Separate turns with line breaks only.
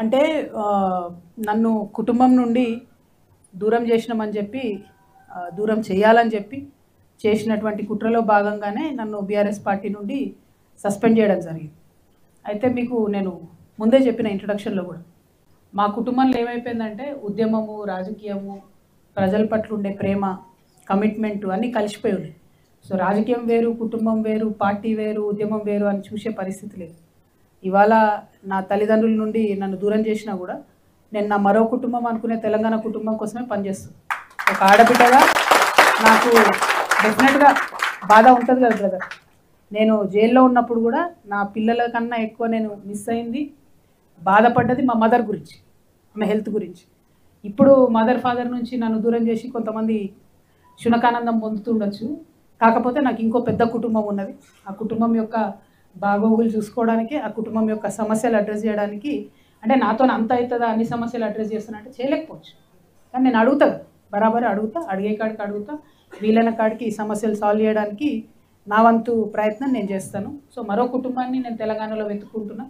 అంటే నన్ను కుటుంబం నుండి దూరం చేసినామని చెప్పి దూరం చేయాలని చెప్పి చేసినటువంటి కుట్రలో భాగంగానే నన్ను బీఆర్ఎస్ పార్టీ నుండి సస్పెండ్ చేయడం జరిగింది. అయితే మీకు నేను ముందే చెప్పిన ఇంట్రొడక్షన్లో కూడా మా కుటుంబంలో ఏమైపోయిందంటే ఉద్యమము, రాజకీయము, ప్రజల పట్ల ఉండే ప్రేమ, కమిట్మెంట్ అన్నీ కలిసిపోయి ఉన్నాయి. సో రాజకీయం వేరు, కుటుంబం వేరు, పార్టీ వేరు, ఉద్యమం వేరు అని చూసే పరిస్థితి లేదు. ఇవాళ నా తల్లిదండ్రుల నుండి నన్ను దూరం చేసినా కూడా నేను నా మరో కుటుంబం అనుకునే తెలంగాణ కుటుంబం కోసమే పనిచేస్తాను. ఒక ఆడబిడ్డగా నాకు డెఫినెట్గా బాధ ఉంటుంది కదా బ్రదర్. నేను జైల్లో ఉన్నప్పుడు కూడా నా పిల్లల కన్నా ఎక్కువ నేను మిస్ అయింది, బాధపడ్డది మా మదర్ గురించి, ఆమె హెల్త్ గురించి. ఇప్పుడు మదర్ ఫాదర్ నుంచి నన్ను దూరం చేసి కొంతమంది శునకానందం పొందుతుండొచ్చు. కాకపోతే నాకు ఇంకో పెద్ద కుటుంబం ఉన్నది. ఆ కుటుంబం యొక్క బాగోగులు చూసుకోవడానికి, ఆ కుటుంబం యొక్క సమస్యలు అడ్రస్ చేయడానికి, అంటే నాతో అంత అవుతుందా అన్ని సమస్యలు అడ్రస్ చేస్తానంటే చేయలేకపోవచ్చు. కానీ నేను అడుగుతాను, బరాబర్ అడుగుతా, అడిగే కాడికి అడుగుతా, వీలైన కాడికి ఈ సమస్యలు సాల్వ్ చేయడానికి నా వంతు ప్రయత్నం నేను చేస్తాను. సో మరో కుటుంబాన్ని నేను తెలంగాణలో వెతుక్కుంటున్నా.